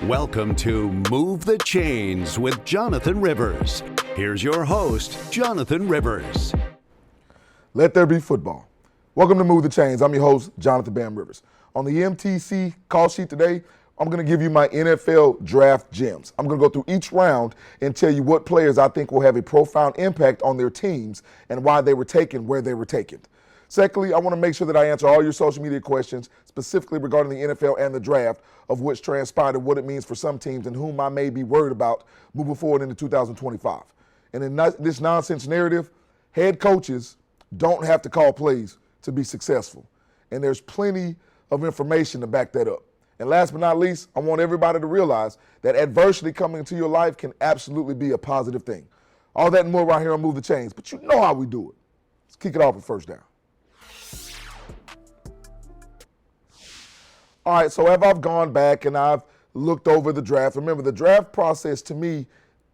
Welcome to Move the Chains with Jonathan Rivers. Here's your host, Jonathan Rivers. Let there be football. Welcome to Move the Chains. I'm your host, Jonathan Bam Rivers. On the MTC call sheet today, I'm going to give you my NFL draft gems. I'm going to go through each round and tell you what players I think will have a profound impact on their teams and why they were taken where they were taken. Secondly, I want to make sure that I answer all your social media questions, specifically regarding the NFL and the draft, of which transpired and what it means for some teams and whom I may be worried about moving forward into 2025. And in this nonsense narrative, head coaches don't have to call plays to be successful. And there's plenty of information to back that up. And last but not least, I want everybody to realize that adversity coming into your life can absolutely be a positive thing. All that and more right here on Move the Chains, but you know how we do it. Let's kick it off with first down. All right, so as I've gone back and I've looked over the draft, remember the draft process to me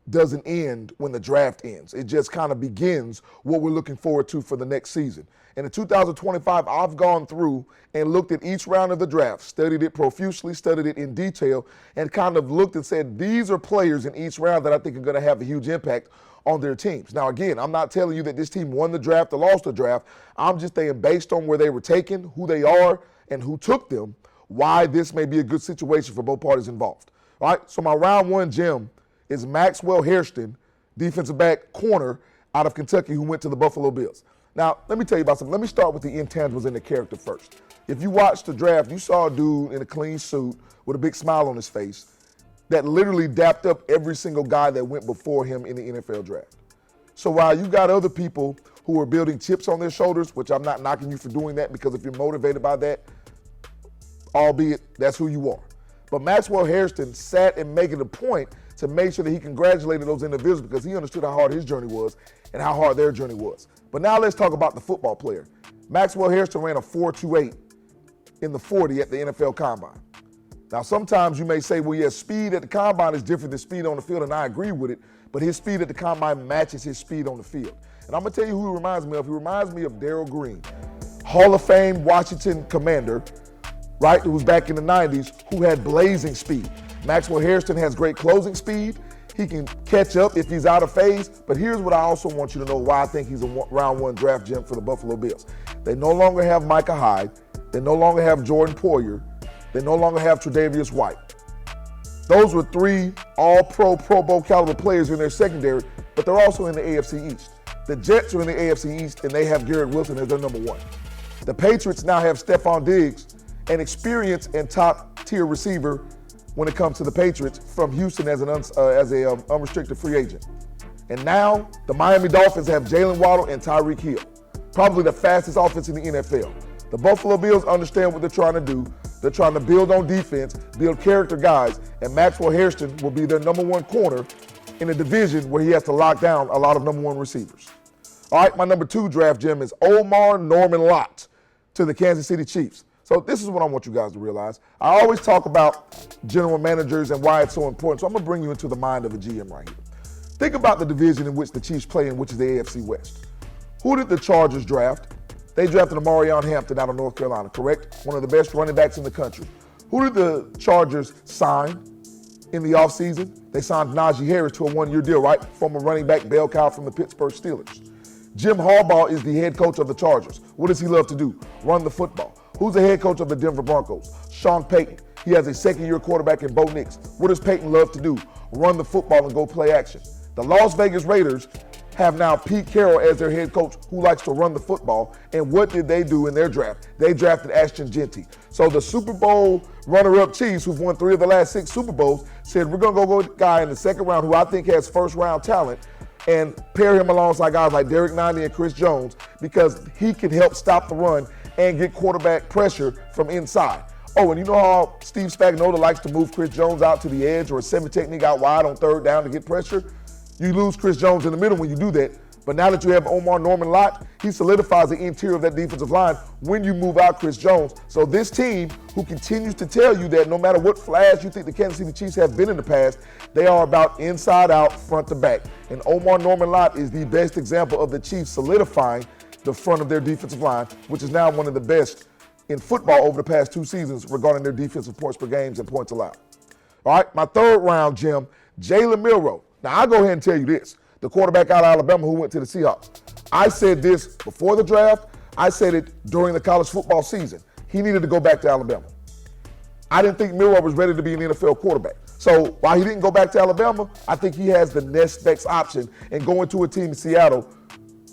doesn't end when the draft ends. It just kind of begins what we're looking forward to for the next season. And in 2025, I've gone through and looked at each round of the draft, studied it profusely, studied it in detail, and kind of looked and said, these are players in each round that I think are going to have a huge impact on their teams. Now, again, I'm not telling you that this team won the draft or lost the draft. I'm just saying based on where they were taken, who they are, and who took them, why this may be a good situation for both parties involved. All right, so my round one gem is Maxwell Hairston, defensive back corner out of Kentucky who went to the Buffalo Bills. Now, let me tell you about something. Let me start with the intangibles and the character first. If you watched the draft, you saw a dude in a clean suit with a big smile on his face that literally dapped up every single guy that went before him in the NFL draft. So while you got other people who are building chips on their shoulders, which I'm not knocking you for doing that, because if you're motivated by that, albeit that's who you are. But Maxwell Hairston sat and made it a point to make sure that he congratulated those individuals because he understood how hard his journey was and how hard their journey was. But now let's talk about the football player. Maxwell Hairston ran a 4.28 in the 40 at the NFL Combine. Now sometimes you may say, well, yeah, speed at the Combine is different than speed on the field, and I agree with it, but his speed at the Combine matches his speed on the field. And I'm going to tell you who he reminds me of. He reminds me of Darrell Green, Hall of Fame Washington commander, right, who was back in the 90s, who had blazing speed. Maxwell Hairston has great closing speed. He can catch up if he's out of phase. But here's what I also want you to know why I think he's a round one draft gem for the Buffalo Bills. They no longer have Micah Hyde. They no longer have Jordan Poyer. They no longer have Tre'Davious White. Those were three all-pro, Pro Bowl caliber players in their secondary, but they're also in the AFC East. The Jets are in the AFC East, and they have Garrett Wilson as their number one. The Patriots now have Stephon Diggs, an experienced and top-tier receiver when it comes to the Patriots from Houston as an unrestricted free agent. And now the Miami Dolphins have Jalen Waddle and Tyreek Hill, probably the fastest offense in the NFL. The Buffalo Bills understand what they're trying to do. They're trying to build on defense, build character guys, and Maxwell Hairston will be their number one corner in a division where he has to lock down a lot of number one receivers. All right, my number two draft gem is Omar Norman Lott to the Kansas City Chiefs. So this is what I want you guys to realize. I always talk about general managers and why it's so important. So I'm going to bring you into the mind of a GM right here. Think about the division in which the Chiefs play in, which is the AFC West. Who did the Chargers draft? They drafted Amarion Hampton out of North Carolina, correct? One of the best running backs in the country. Who did the Chargers sign in the offseason? They signed Najee Harris to a one-year deal, right? Former running back Bell Cow from the Pittsburgh Steelers. Jim Harbaugh is the head coach of the Chargers. What does he love to do? Run the football. Who's the head coach of the Denver Broncos? Sean Payton. He has a second-year quarterback in Bo Nix. What does Payton love to do? Run the football and go play action. The Las Vegas Raiders have now Pete Carroll as their head coach who likes to run the football. And what did they do in their draft? They drafted Ashton Genty. So the Super Bowl runner-up Chiefs, who've won 3 of the last 6 Super Bowls, said we're going to go with a guy in the second round who I think has first-round talent and pair him alongside guys like Derek Nandi and Chris Jones because he can help stop the run and get quarterback pressure from inside. Oh, and you know how Steve Spagnuolo likes to move Chris Jones out to the edge or a semi-technique out wide on third down to get pressure? You lose Chris Jones in the middle when you do that. But now that you have Omar Norman Lott, he solidifies the interior of that defensive line when you move out Chris Jones. So this team, who continues to tell you that no matter what flash you think the Kansas City Chiefs have been in the past, they are about inside out, front to back. And Omar Norman Lott is the best example of the Chiefs solidifying the front of their defensive line, which is now one of the best in football over the past 2 seasons regarding their defensive points per games and points allowed. All right, my third round, Jim, Jalen Milroe. Now, I'll go ahead and tell you this. The quarterback out of Alabama who went to the Seahawks. I said this before the draft. I said it during the college football season. He needed to go back to Alabama. I didn't think Milroe was ready to be an NFL quarterback. So while he didn't go back to Alabama, I think he has the next best option in going to a team in Seattle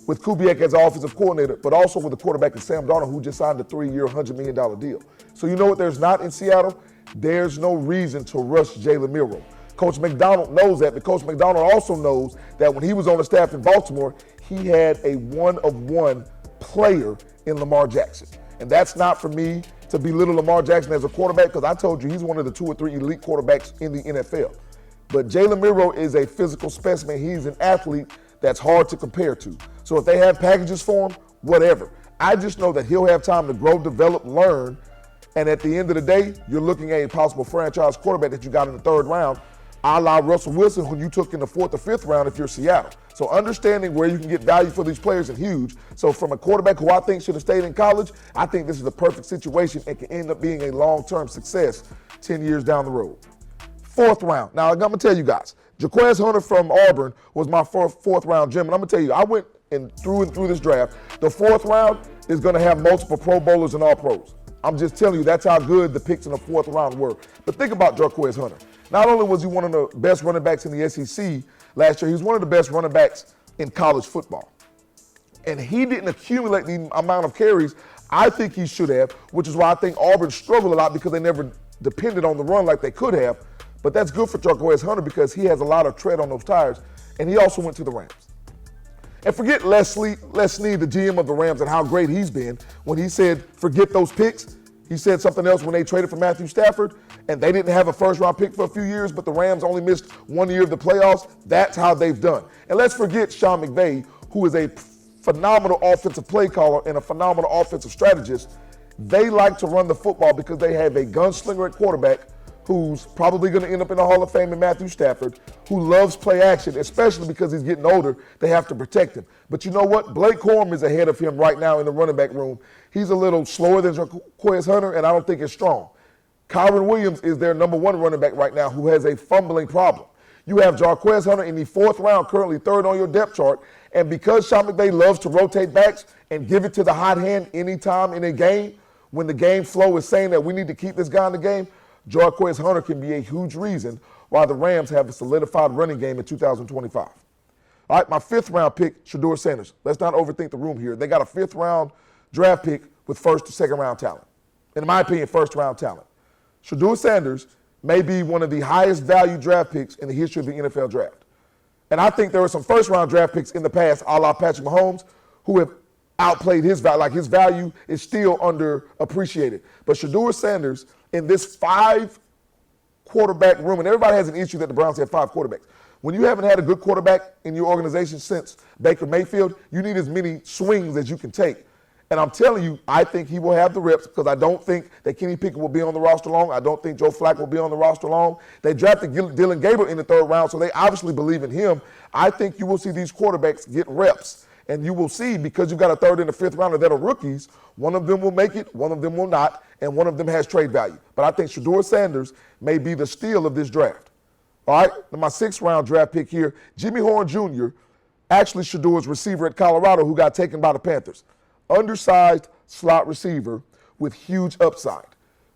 with Kubiak as the offensive coordinator, but also with the quarterback Sam Darnold, who just signed a 3-year, $100 million deal. So you know what there's not in Seattle? There's no reason to rush Jalen Milroe. Coach McDonald knows that, but Coach McDonald also knows that when he was on the staff in Baltimore, he had a one-of-one player in Lamar Jackson. And that's not for me to belittle Lamar Jackson as a quarterback, because I told you he's one of the 2 or 3 elite quarterbacks in the NFL. But Jalen Milroe is a physical specimen. He's an athlete that's hard to compare to. So if they have packages for him, whatever. I just know that he'll have time to grow, develop, learn, and at the end of the day, you're looking at a possible franchise quarterback that you got in the 3rd round, a la Russell Wilson, who you took in the 4th or 5th round if you're Seattle. So understanding where you can get value for these players is huge. So from a quarterback who I think should have stayed in college, I think this is the perfect situation and can end up being a long-term success 10 years down the road. 4th round. Now, I'm going to tell you guys, Jaquez Hunter from Auburn was my 4th round gem. And I'm going to tell you, I went through this draft. The 4th round is going to have multiple Pro Bowlers and All-Pros. I'm just telling you, that's how good the picks in the 4th round were. But think about Jaquez Hunter. Not only was he one of the best running backs in the SEC last year, he was one of the best running backs in college football. And he didn't accumulate the amount of carries I think he should have, which is why I think Auburn struggled a lot because they never depended on the run like they could have. But that's good for Jaquez Hunter because he has a lot of tread on those tires, and he also went to the Rams. And forget Les Snead, the GM of the Rams, and how great he's been. When he said, forget those picks, he said something else when they traded for Matthew Stafford, and they didn't have a 1st-round pick for a few years, but the Rams only missed 1 year of the playoffs. That's how they've done. And let's forget Sean McVay, who is a phenomenal offensive play caller and a phenomenal offensive strategist. They like to run the football because they have a gunslinger at quarterback who's probably going to end up in the Hall of Fame in Matthew Stafford, who loves play action, especially because he's getting older. They have to protect him. But you know what? Blake Corum is ahead of him right now in the running back room. He's a little slower than Jaquez Hunter, and I don't think it's strong. Kyron Williams is their number 1 running back right now who has a fumbling problem. You have Jaquez Hunter in the 4th round, currently 3rd on your depth chart, and because Sean McVay loves to rotate backs and give it to the hot hand anytime in a game, when the game flow is saying that we need to keep this guy in the game, Jaquez Hunter can be a huge reason why the Rams have a solidified running game in 2025. All right, my 5th round pick, Shedeur Sanders. Let's not overthink the room here. They got a 5th round draft pick with 1st to 2nd round talent. In my opinion, 1st round talent. Shedeur Sanders may be one of the highest value draft picks in the history of the NFL draft. And I think there were some 1st round draft picks in the past, a la Patrick Mahomes, who have outplayed his value. Like his value is still underappreciated. But Shedeur Sanders, in this 5 quarterback room, and everybody has an issue that the Browns have 5 quarterbacks. When you haven't had a good quarterback in your organization since Baker Mayfield, you need as many swings as you can take. And I'm telling you, I think he will have the reps because I don't think that Kenny Pickett will be on the roster long. I don't think Joe Flacco will be on the roster long. They drafted Dylan Gabriel in the 3rd round, so they obviously believe in him. I think you will see these quarterbacks get reps. And you will see, because you've got a 3rd and a 5th rounder that are rookies, one of them will make it, one of them will not, and one of them has trade value. But I think Shedeur Sanders may be the steal of this draft. All right, now my 6th round draft pick here, Jimmy Horn Jr., actually Shedeur's receiver at Colorado who got taken by the Panthers. Undersized slot receiver with huge upside.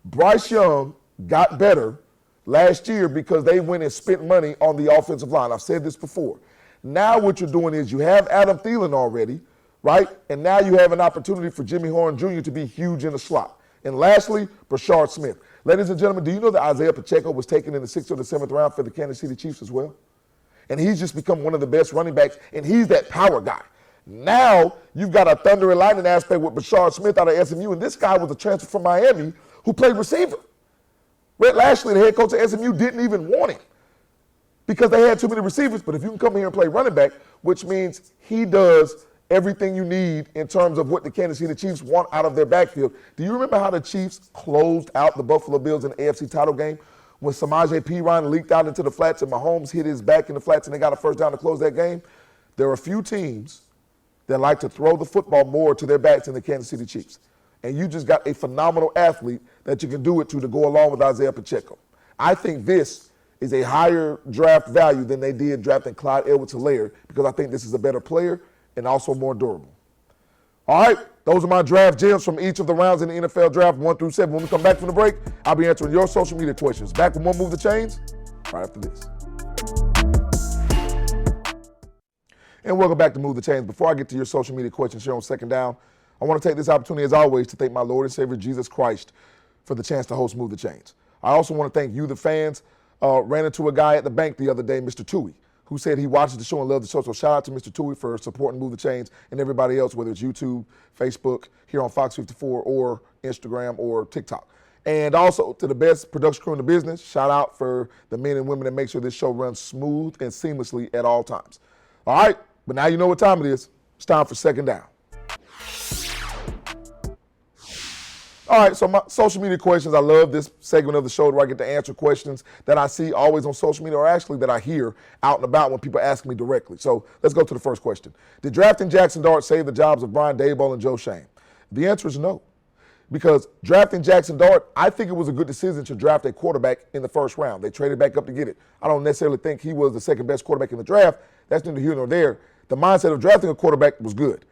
Bryce Young got better last year because they went and spent money on the offensive line. I've said this before. Now what you're doing is you have Adam Thielen already, right? And now you have an opportunity for Jimmy Horn Jr. to be huge in the slot. And lastly, Brashard Smith. Ladies and gentlemen, do you know that Isaiah Pacheco was taken in the 6th or the 7th round for the Kansas City Chiefs as well? And he's just become one of the best running backs, and he's that power guy. Now you've got a thunder and lightning aspect with Brashard Smith out of SMU, and this guy was a transfer from Miami who played receiver. Rhett Lashley, the head coach of SMU, didn't even want him because they had too many receivers. But if you can come here and play running back, which means he does everything you need in terms of what the Kansas City Chiefs want out of their backfield. Do you remember how the Chiefs closed out the Buffalo Bills in the AFC title game when Samaje Perine leaked out into the flats and Mahomes hit his back in the flats and they got a 1st down to close that game? There are a few teams that like to throw the football more to their backs than the Kansas City Chiefs. And you just got a phenomenal athlete that you can do it to go along with Isaiah Pacheco. I think this is a higher draft value than they did drafting Clyde Edwards-Helaire, because I think this is a better player and also more durable. All right, those are my draft gems from each of the rounds in the NFL draft 1 through 7. When we come back from the break, I'll be answering your social media questions. Back with more Move the Chains right after this. And welcome back to Move the Chains. Before I get to your social media questions here on Second Down, I want to take this opportunity, as always, to thank my Lord and Savior, Jesus Christ, for the chance to host Move the Chains. I also want to thank you, the fans. Ran into a guy at the bank the other day, Mr. Tui, who said he watches the show and loves the show. So shout out to Mr. Tui for supporting Move the Chains and everybody else, whether it's YouTube, Facebook, here on Fox 54, or Instagram or TikTok. And also to the best production crew in the business, shout out for the men and women that make sure this show runs smooth and seamlessly at all times. All right, but now you know what time it is. It's time for Second Down. All right, so my social media questions. I love this segment of the show where I get to answer questions that I see always on social media, or actually that I hear out and about when people ask me directly. So let's go to the first question. Did drafting Jackson Dart save the jobs of Brian Daboll and Joe Schoen? The answer is no. Because drafting Jackson Dart, I think it was a good decision to draft a quarterback in the first round. They traded back up to get it. I don't necessarily think he was the second best quarterback in the draft. That's neither here nor there. The mindset of drafting a quarterback was good.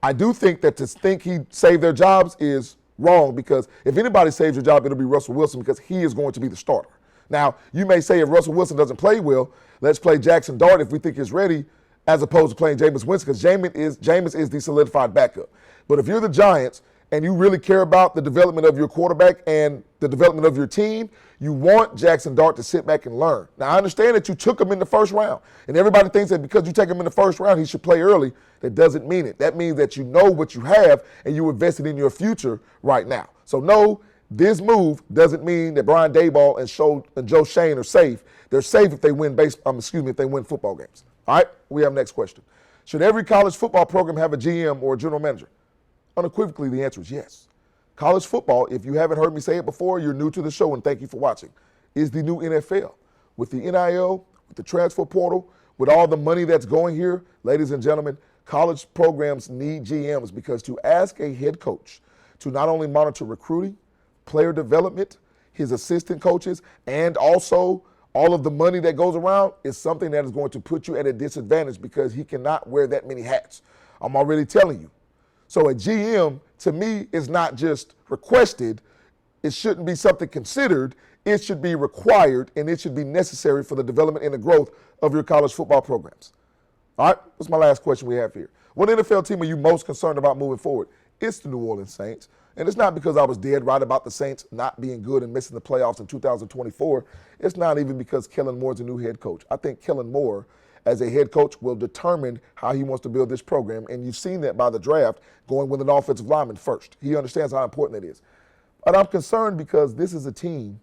I do think that to think he saved their jobs is wrong, because if anybody saves your job, it'll be Russell Wilson, because he is going to be the starter. Now, you may say if Russell Wilson doesn't play well, let's play Jackson Dart if we think he's ready, as opposed to playing Jameis Winston, because Jameis is the solidified backup. But if you're the Giants and you really care about the development of your quarterback and the development of your team, you want Jackson Dart to sit back and learn. Now, I understand that you took him in the first round, and everybody thinks that because you take him in the first round, he should play early. That doesn't mean it. That means that you know what you have and you invested in your future right now. So no, this move doesn't mean that Brian Daboll and Joe Schoen are safe. They're safe if they win if they win football games. All right, we have next question. Should every college football program have a GM or a general manager? Unequivocally, the answer is yes. College football, if you haven't heard me say it before, you're new to the show, and thank you for watching, is the new NFL. With the NIL, with the transfer portal, with all the money that's going here, ladies and gentlemen, college programs need GMs, because to ask a head coach to not only monitor recruiting, player development, his assistant coaches, and also all of the money that goes around is something that is going to put you at a disadvantage, because he cannot wear that many hats. I'm already telling you. So a GM, to me, is not just requested. It shouldn't be something considered. It should be required, and it should be necessary for the development and the growth of your college football programs. All right, that's my last question we have here. What NFL team are you most concerned about moving forward? It's the New Orleans Saints. And it's not because I was dead right about the Saints not being good and missing the playoffs in 2024. It's not even because Kellen Moore's a new head coach. I think Kellen Moore, as a head coach, will determine how he wants to build this program. And you've seen that by the draft, going with an offensive lineman first. He understands how important it is. But I'm concerned because this is a team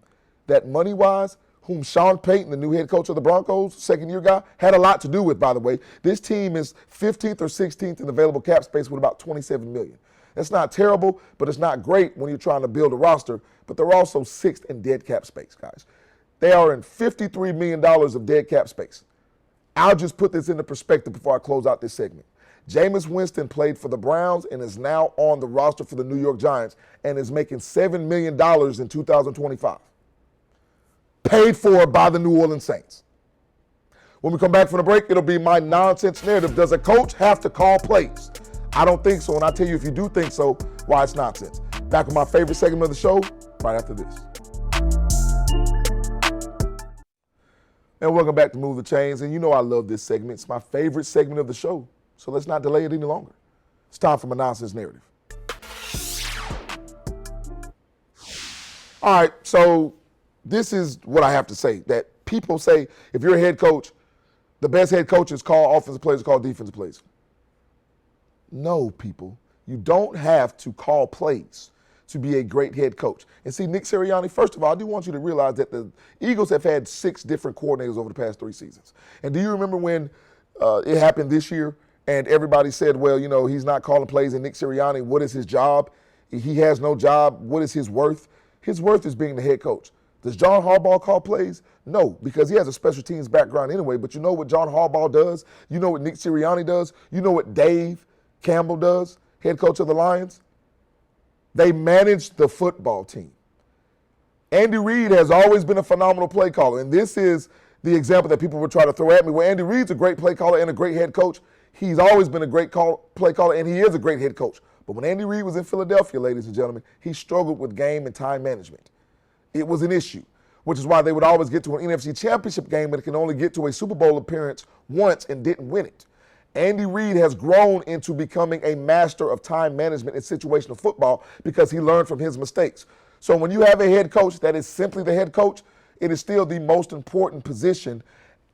that money-wise, whom Sean Payton, the new head coach of the Broncos, second-year guy, had a lot to do with, by the way. This team is 15th or 16th in available cap space with about $27 million. That's not terrible, but it's not great when you're trying to build a roster. But they're also 6th in dead cap space, guys. They are in $53 million of dead cap space. I'll just put this into perspective before I close out this segment. Jameis Winston played for the Browns and is now on the roster for the New York Giants and is making $7 million in 2025. Paid for by the New Orleans Saints. When we come back from the break, it'll be my nonsense narrative. Does a coach have to call plays? I don't think so, and I'll tell you if you do think so, why it's nonsense. Back with my favorite segment of the show right after this. And welcome back to Move the Chains. And you know I love this segment. It's my favorite segment of the show. So let's not delay it any longer. It's time for my nonsense narrative. All right, so this is what I have to say. That people say if you're a head coach, the best head coaches call offensive plays, call defensive plays. No, people. You don't have to call plays to be a great head coach. And see, Nick Sirianni, first of all, I do want you to realize that the Eagles have had 6 different coordinators over the past 3 seasons. And do you remember when it happened this year and everybody said, well, you know, he's not calling plays, and Nick Sirianni, what is his job? He has no job. What is his worth? His worth is being the head coach. Does John Harbaugh call plays? No, because he has a special teams background anyway. But you know what John Harbaugh does? You know what Nick Sirianni does? You know what Dave Campbell does, head coach of the Lions? They manage the football team. Andy Reid has always been a phenomenal play caller, and this is the example that people would try to throw at me. Well, Andy Reid's a great play caller and a great head coach. He's always been a great play caller, and he is a great head coach. But when Andy Reid was in Philadelphia, ladies and gentlemen, he struggled with game and time management. It was an issue, which is why they would always get to an NFC Championship game, but can only get to a Super Bowl appearance once and didn't win it. Andy Reid has grown into becoming a master of time management in situational football because he learned from his mistakes. So when you have a head coach that is simply the head coach, it is still the most important position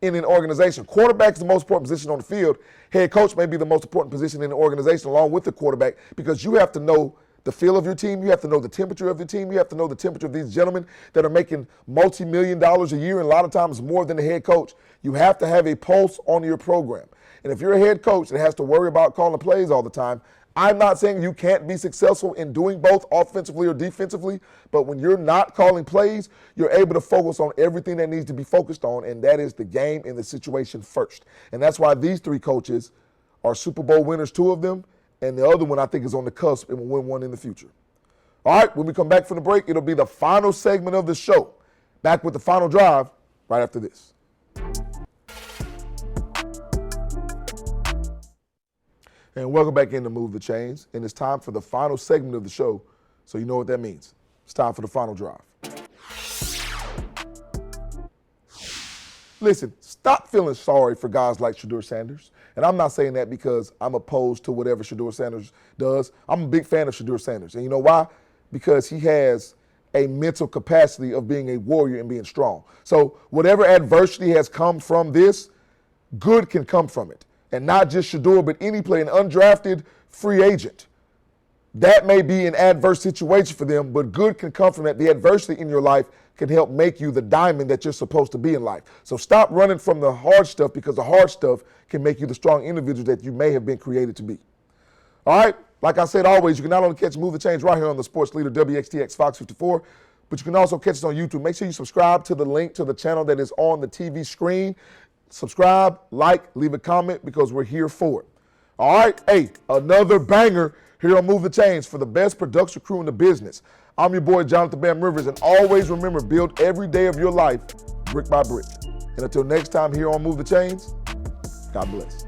in an organization. Quarterback is the most important position on the field. Head coach may be the most important position in the organization along with the quarterback, because you have to know the feel of your team. You have to know the temperature of your team. You have to know the temperature of these gentlemen that are making multi-million dollars a year, and a lot of times more than the head coach. You have to have a pulse on your program. And if you're a head coach that has to worry about calling plays all the time, I'm not saying you can't be successful in doing both offensively or defensively, but when you're not calling plays, you're able to focus on everything that needs to be focused on, and that is the game and the situation first. And that's why these three coaches are Super Bowl winners, 2 of them, and the other one I think is on the cusp and will win one in the future. All right, when we come back from the break, it'll be the final segment of the show. Back with the final drive right after this. And welcome back in to Move the Chains. And it's time for the final segment of the show, so you know what that means. It's time for the final drive. Listen, stop feeling sorry for guys like Shedeur Sanders. And I'm not saying that because I'm opposed to whatever Shedeur Sanders does. I'm a big fan of Shedeur Sanders. And you know why? Because he has a mental capacity of being a warrior and being strong. So whatever adversity has come from this, good can come from it. And not just Shedeur, but any player, an undrafted free agent. That may be an adverse situation for them, but good can come from that. The adversity in your life can help make you the diamond that you're supposed to be in life. So stop running from the hard stuff, because the hard stuff can make you the strong individual that you may have been created to be. All right, like I said always, you can not only catch Move the Change right here on the Sports Leader WXTX Fox 54, but you can also catch us on YouTube. Make sure you subscribe to the link to the channel that is on the TV screen. Subscribe, like, leave a comment, because we're here for it. All right, hey, another banger here on Move the Chains for the best production crew in the business. I'm your boy, Jonathan Bam Rivers, and always remember, build every day of your life brick by brick. And until next time here on Move the Chains, God bless.